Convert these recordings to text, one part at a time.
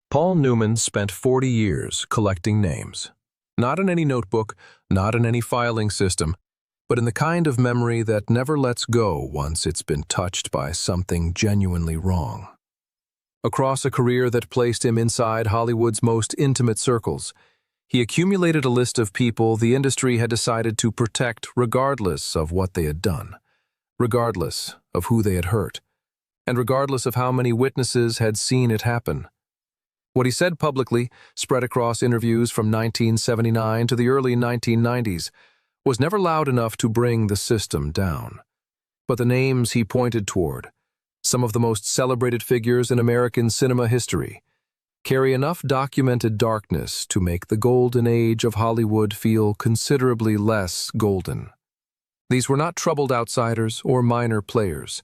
Paul Newman spent 40 years collecting names. Not in any notebook, not in any filing system, but in the kind of memory that never lets go once it's been touched by something genuinely wrong. Across a career that placed him inside Hollywood's most intimate circles, he accumulated a list of people the industry had decided to protect regardless of what they had done, regardless of who they had hurt, and regardless of how many witnesses had seen it happen. What he said publicly, spread across interviews from 1979 to the early 1990s, was never loud enough to bring the system down. But the names he pointed toward, some of the most celebrated figures in American cinema history, carry enough documented darkness to make the golden age of Hollywood feel considerably less golden. These were not troubled outsiders or minor players.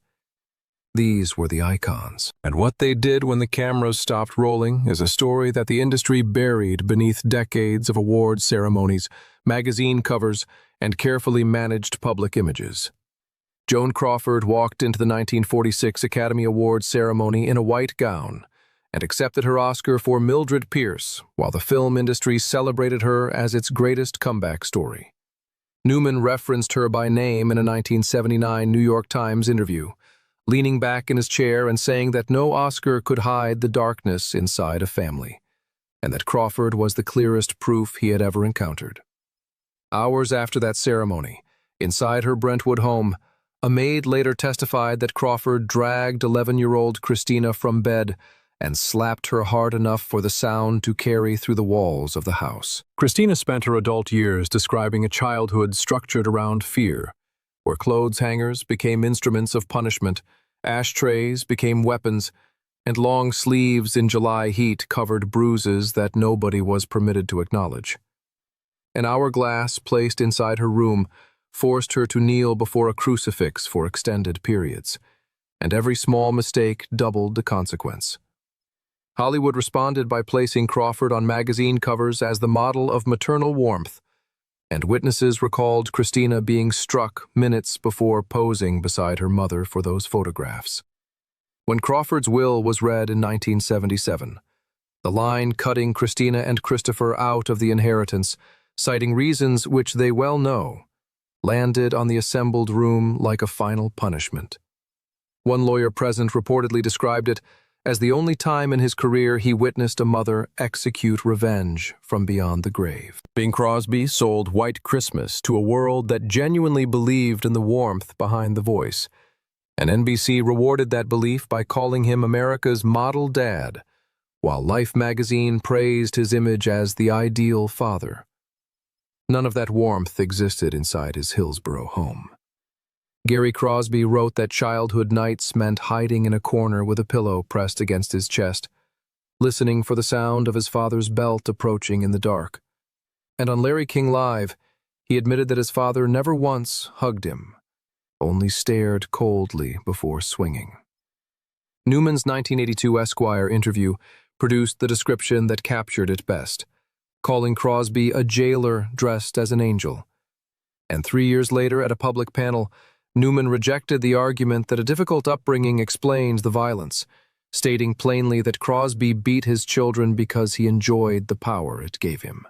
These were the icons. And what they did when the cameras stopped rolling is a story that the industry buried beneath decades of award ceremonies, magazine covers, and carefully managed public images. Joan Crawford walked into the 1946 Academy Awards ceremony in a white gown and accepted her Oscar for Mildred Pierce, while the film industry celebrated her as its greatest comeback story. Newman referenced her by name in a 1979 New York Times interview, leaning back in his chair and saying that no Oscar could hide the darkness inside a family, and that Crawford was the clearest proof he had ever encountered. Hours after that ceremony, inside her Brentwood home, a maid later testified that Crawford dragged 11-year-old Christina from bed and slapped her hard enough for the sound to carry through the walls of the house. Christina spent her adult years describing a childhood structured around fear, where clothes hangers became instruments of punishment, ashtrays became weapons, and long sleeves in July heat covered bruises that nobody was permitted to acknowledge. An hourglass placed inside her room forced her to kneel before a crucifix for extended periods, and every small mistake doubled the consequence. Hollywood responded by placing Crawford on magazine covers as the model of maternal warmth, and witnesses recalled Christina being struck minutes before posing beside her mother for those photographs. When Crawford's will was read in 1977, the line cutting Christina and Christopher out of the inheritance, citing reasons which they well know, landed on the assembled room like a final punishment. One lawyer present reportedly described it as the only time in his career he witnessed a mother execute revenge from beyond the grave. Bing Crosby sold White Christmas to a world that genuinely believed in the warmth behind the voice, and NBC rewarded that belief by calling him America's model dad, while Life magazine praised his image as the ideal father. None of that warmth existed inside his Hillsborough home. Gary Crosby wrote that childhood nights meant hiding in a corner with a pillow pressed against his chest, listening for the sound of his father's belt approaching in the dark. And on Larry King Live, he admitted that his father never once hugged him, only stared coldly before swinging. Newman's 1982 Esquire interview produced the description that captured it best, calling Crosby a jailer dressed as an angel. And 3 years later, at a public panel, Newman rejected the argument that a difficult upbringing explains the violence, stating plainly that Crosby beat his children because he enjoyed the power it gave him.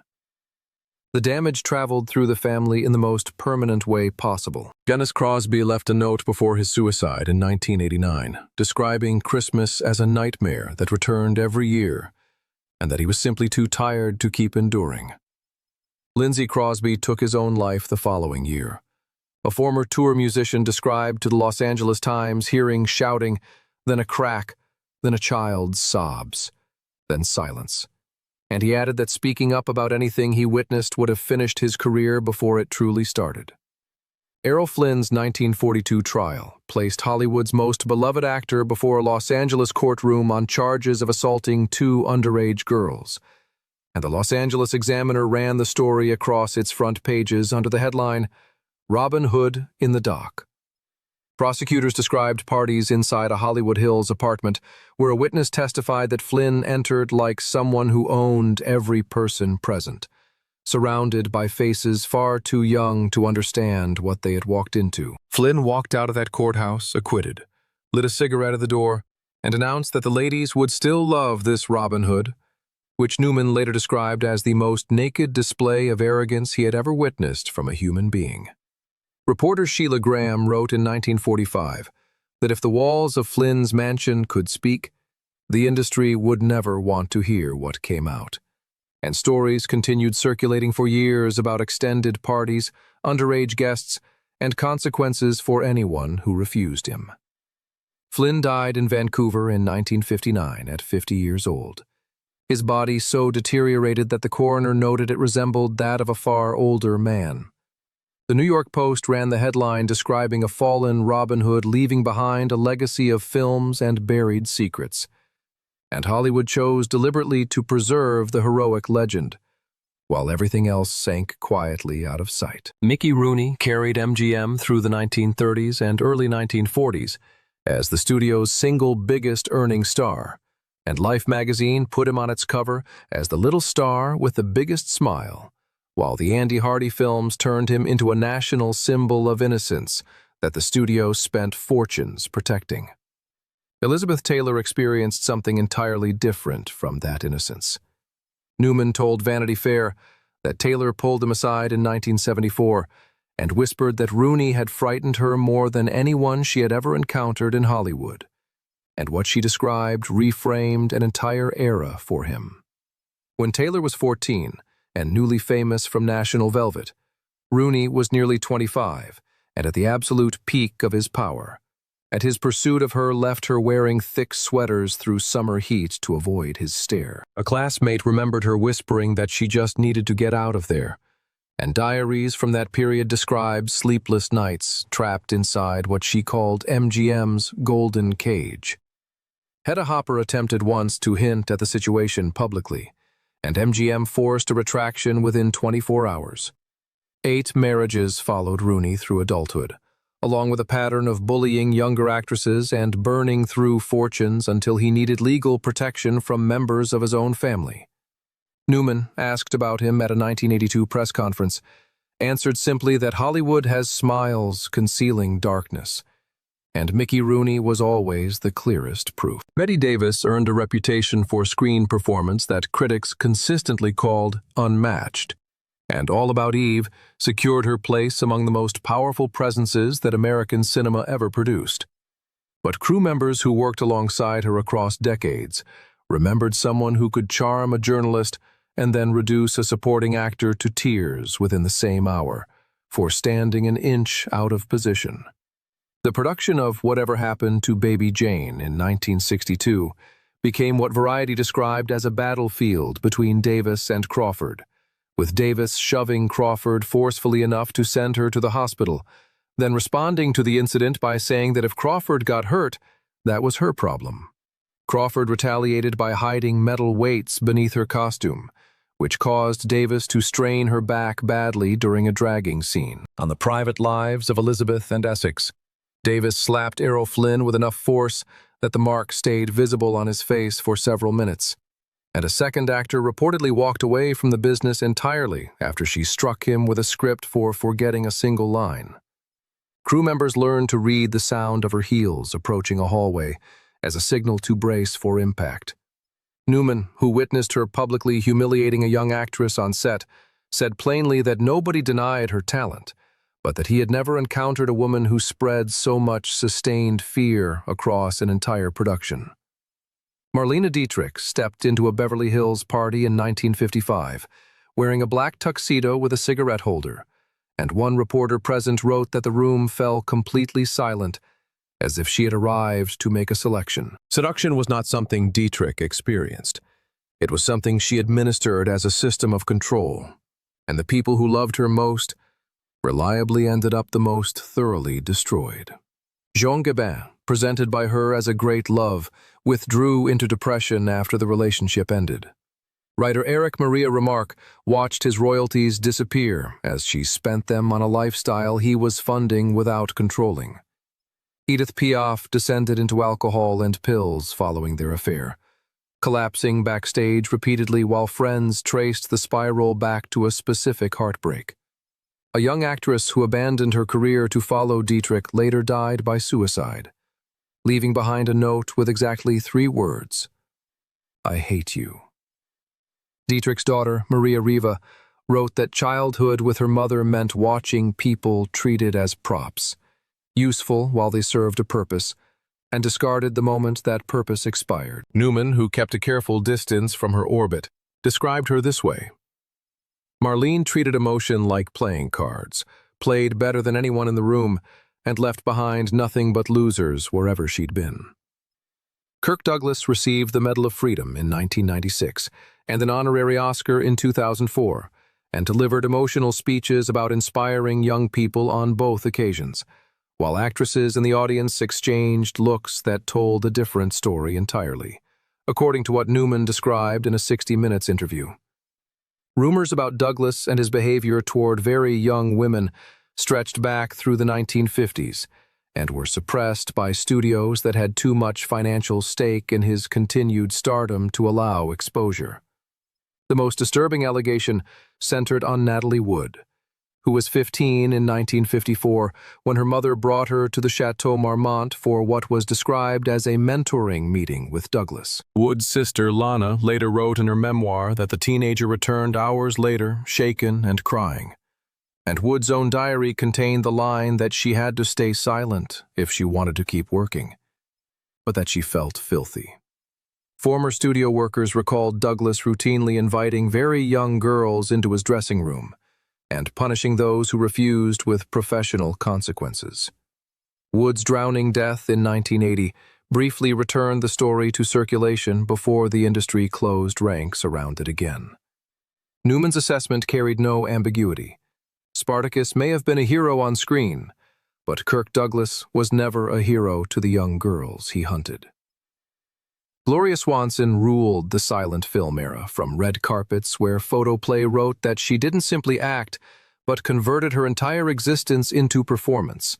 The damage traveled through the family in the most permanent way possible. Dennis Crosby left a note before his suicide in 1989, describing Christmas as a nightmare that returned every year, and that he was simply too tired to keep enduring. Lindsey Crosby took his own life the following year. A former tour musician described to the Los Angeles Times hearing shouting, then a crack, then a child's sobs, then silence. And he added that speaking up about anything he witnessed would have finished his career before it truly started. Errol Flynn's 1942 trial placed Hollywood's most beloved actor before a Los Angeles courtroom on charges of assaulting 2 underage girls, and the Los Angeles Examiner ran the story across its front pages under the headline, "Robin Hood in the Dock." Prosecutors described parties inside a Hollywood Hills apartment where a witness testified that Flynn entered like someone who owned every person present, surrounded by faces far too young to understand what they had walked into. Flynn walked out of that courthouse acquitted, lit a cigarette at the door, and announced that the ladies would still love this Robin Hood, which Newman later described as the most naked display of arrogance he had ever witnessed from a human being. Reporter Sheila Graham wrote in 1945 that if the walls of Flynn's mansion could speak, the industry would never want to hear what came out. And stories continued circulating for years about extended parties, underage guests, and consequences for anyone who refused him. Flynn died in Vancouver in 1959 at 50 years old. His body so deteriorated that the coroner noted it resembled that of a far older man. The New York Post ran the headline describing a fallen Robin Hood leaving behind a legacy of films and buried secrets. And Hollywood chose deliberately to preserve the heroic legend, while everything else sank quietly out of sight. Mickey Rooney carried MGM through the 1930s and early 1940s as the studio's single biggest earning star, and Life magazine put him on its cover as the little star with the biggest smile, while the Andy Hardy films turned him into a national symbol of innocence that the studio spent fortunes protecting. Elizabeth Taylor experienced something entirely different from that innocence. Newman told Vanity Fair that Taylor pulled him aside in 1974 and whispered that Rooney had frightened her more than anyone she had ever encountered in Hollywood, and what she described reframed an entire era for him. When Taylor was 14 and newly famous from National Velvet, Rooney was nearly 25 and at the absolute peak of his power. And his pursuit of her left her wearing thick sweaters through summer heat to avoid his stare. A classmate remembered her whispering that she just needed to get out of there, and diaries from that period described sleepless nights trapped inside what she called MGM's golden cage. Hedda Hopper attempted once to hint at the situation publicly, and MGM forced a retraction within 24 hours. 8 marriages followed Rooney through adulthood, along with a pattern of bullying younger actresses and burning through fortunes until he needed legal protection from members of his own family. Newman, asked about him at a 1982 press conference, answered simply that Hollywood has smiles concealing darkness, and Mickey Rooney was always the clearest proof. Bette Davis earned a reputation for screen performance that critics consistently called unmatched, and All About Eve secured her place among the most powerful presences that American cinema ever produced. But crew members who worked alongside her across decades remembered someone who could charm a journalist and then reduce a supporting actor to tears within the same hour for standing an inch out of position. The production of Whatever Happened to Baby Jane in 1962 became what Variety described as a battlefield between Davis and Crawford, with Davis shoving Crawford forcefully enough to send her to the hospital, then responding to the incident by saying that if Crawford got hurt, that was her problem. Crawford retaliated by hiding metal weights beneath her costume, which caused Davis to strain her back badly during a dragging scene. On the private lives of Elizabeth and Essex, Davis slapped Errol Flynn with enough force that the mark stayed visible on his face for several minutes, and a second actor reportedly walked away from the business entirely after she struck him with a script for forgetting a single line. Crew members learned to read the sound of her heels approaching a hallway as a signal to brace for impact. Newman, who witnessed her publicly humiliating a young actress on set, said plainly that nobody denied her talent, but that he had never encountered a woman who spread so much sustained fear across an entire production. Marlene Dietrich stepped into a Beverly Hills party in 1955, wearing a black tuxedo with a cigarette holder, and one reporter present wrote that the room fell completely silent, as if she had arrived to make a selection. Seduction was not something Dietrich experienced. It was something she administered as a system of control, and the people who loved her most reliably ended up the most thoroughly destroyed. Jean Gabin, presented by her as a great love, withdrew into depression after the relationship ended. Writer Eric Maria Remarque watched his royalties disappear as she spent them on a lifestyle he was funding without controlling. Edith Piaf descended into alcohol and pills following their affair, collapsing backstage repeatedly while friends traced the spiral back to a specific heartbreak. A young actress who abandoned her career to follow Dietrich later died by suicide, leaving behind a note with exactly 3 words: "I hate you." Dietrich's daughter, Maria Riva, wrote that childhood with her mother meant watching people treated as props, useful while they served a purpose, and discarded the moment that purpose expired. Newman, who kept a careful distance from her orbit, described her this way: Marlene treated emotion like playing cards, played better than anyone in the room, and left behind nothing but losers wherever she'd been. Kirk Douglas received the Medal of Freedom in 1996 and an honorary Oscar in 2004, and delivered emotional speeches about inspiring young people on both occasions, while actresses in the audience exchanged looks that told a different story entirely, according to what Newman described in a 60 Minutes interview. Rumors about Douglas and his behavior toward very young women stretched back through the 1950s and were suppressed by studios that had too much financial stake in his continued stardom to allow exposure. The most disturbing allegation centered on Natalie Wood, who was 15 in 1954 when her mother brought her to the Chateau Marmont for what was described as a mentoring meeting with Douglas. Wood's sister, Lana, later wrote in her memoir that the teenager returned hours later, shaken and crying. And Wood's own diary contained the line that she had to stay silent if she wanted to keep working, but that she felt filthy. Former studio workers recalled Douglas routinely inviting very young girls into his dressing room and punishing those who refused with professional consequences. Wood's drowning death in 1980 briefly returned the story to circulation before the industry closed ranks around it again. Newman's assessment carried no ambiguity. Spartacus may have been a hero on screen, but Kirk Douglas was never a hero to the young girls he hunted. Gloria Swanson ruled the silent film era, from red carpets where Photoplay wrote that she didn't simply act, but converted her entire existence into performance.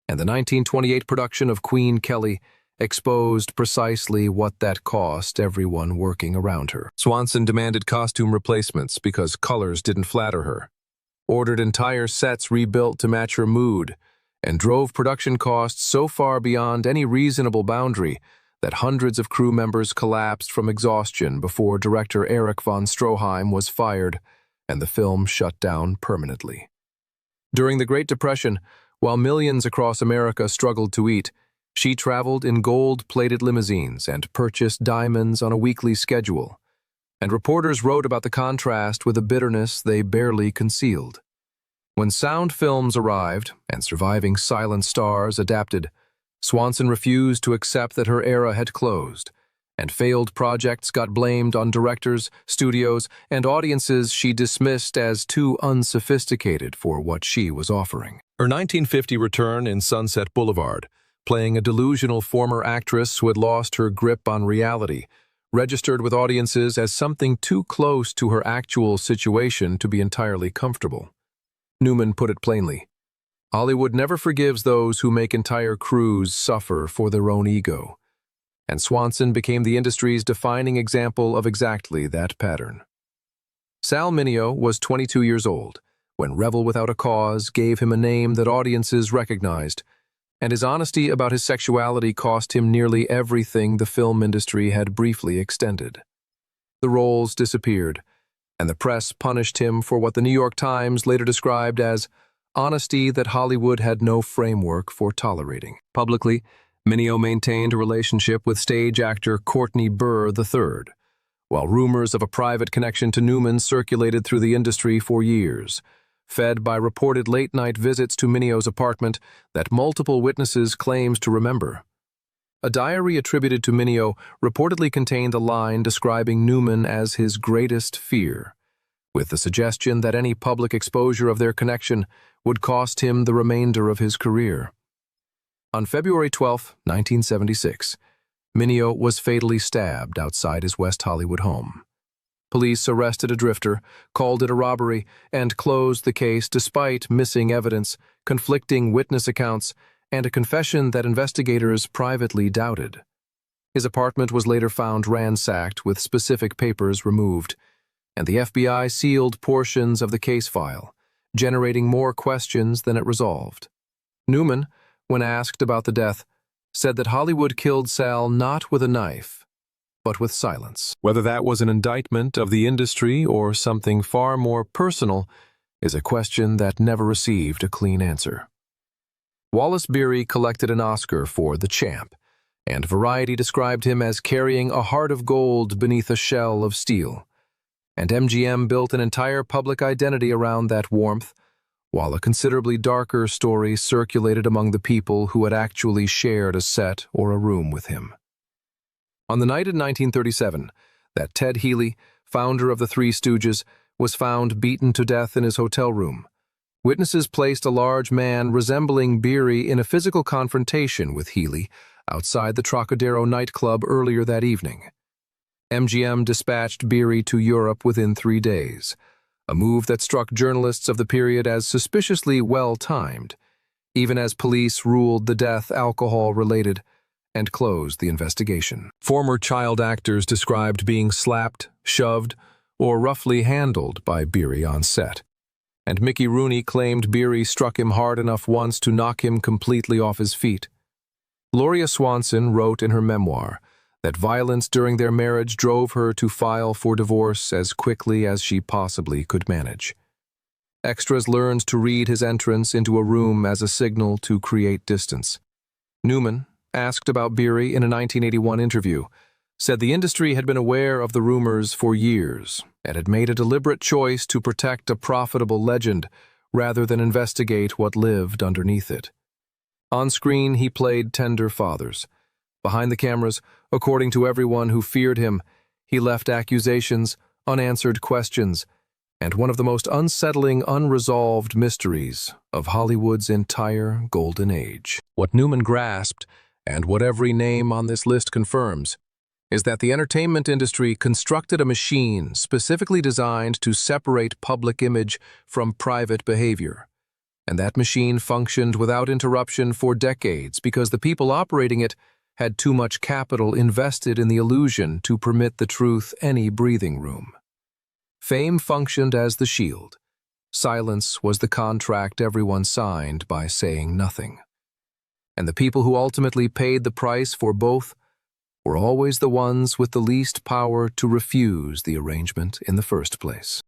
And the 1928 production of Queen Kelly exposed precisely what that cost everyone working around her. Swanson demanded costume replacements because colors didn't flatter her, ordered entire sets rebuilt to match her mood, and drove production costs so far beyond any reasonable boundary that hundreds of crew members collapsed from exhaustion before director Erich von Stroheim was fired and the film shut down permanently. During the Great Depression, while millions across America struggled to eat, she traveled in gold-plated limousines and purchased diamonds on a weekly schedule, and reporters wrote about the contrast with a bitterness they barely concealed. When sound films arrived and surviving silent stars adapted, Swanson refused to accept that her era had closed, and failed projects got blamed on directors, studios, and audiences she dismissed as too unsophisticated for what she was offering. Her 1950 return in Sunset Boulevard, playing a delusional former actress who had lost her grip on reality, registered with audiences as something too close to her actual situation to be entirely comfortable. Newman put it plainly: Hollywood never forgives those who make entire crews suffer for their own ego, and Swanson became the industry's defining example of exactly that pattern. Sal Mineo was 22 years old when Rebel Without a Cause gave him a name that audiences recognized, and his honesty about his sexuality cost him nearly everything the film industry had briefly extended. The roles disappeared, and the press punished him for what the New York Times later described as honesty that Hollywood had no framework for tolerating. Publicly, Mineo maintained a relationship with stage actor Courtney Burr III, while rumors of a private connection to Newman circulated through the industry for years, fed by reported late-night visits to Mineo's apartment that multiple witnesses claimed to remember. A diary attributed to Mineo reportedly contained a line describing Newman as his greatest fear, with the suggestion that any public exposure of their connection would cost him the remainder of his career. On February 12, 1976, Mineo was fatally stabbed outside his West Hollywood home. Police arrested a drifter, called it a robbery, and closed the case despite missing evidence, conflicting witness accounts, and a confession that investigators privately doubted. His apartment was later found ransacked with specific papers removed, and the FBI sealed portions of the case file, generating more questions than it resolved. Newman, when asked about the death, said that Hollywood killed Sal not with a knife, but with silence. Whether that was an indictment of the industry or something far more personal is a question that never received a clean answer. Wallace Beery collected an Oscar for The Champ, and Variety described him as carrying a heart of gold beneath a shell of steel. And MGM built an entire public identity around that warmth, while a considerably darker story circulated among the people who had actually shared a set or a room with him. On the night in 1937 that Ted Healy, founder of the Three Stooges, was found beaten to death in his hotel room, witnesses placed a large man resembling Beery in a physical confrontation with Healy outside the Trocadero nightclub earlier that evening. MGM dispatched Beery to Europe within 3 days, a move that struck journalists of the period as suspiciously well-timed, even as police ruled the death alcohol-related and closed the investigation. Former child actors described being slapped, shoved, or roughly handled by Beery on set, and Mickey Rooney claimed Beery struck him hard enough once to knock him completely off his feet. Gloria Swanson wrote in her memoir that violence during their marriage drove her to file for divorce as quickly as she possibly could manage. Extras learned to read his entrance into a room as a signal to create distance. Newman, asked about Beery in a 1981 interview, said the industry had been aware of the rumors for years and had made a deliberate choice to protect a profitable legend rather than investigate what lived underneath it. On screen, he played tender fathers. Behind the cameras, according to everyone who feared him, he left accusations, unanswered questions, and one of the most unsettling, unresolved mysteries of Hollywood's entire golden age. What Newman grasped, and what every name on this list confirms, is that the entertainment industry constructed a machine specifically designed to separate public image from private behavior. And that machine functioned without interruption for decades because the people operating it had too much capital invested in the illusion to permit the truth any breathing room. Fame functioned as the shield. Silence was the contract everyone signed by saying nothing. And the people who ultimately paid the price for both were always the ones with the least power to refuse the arrangement in the first place.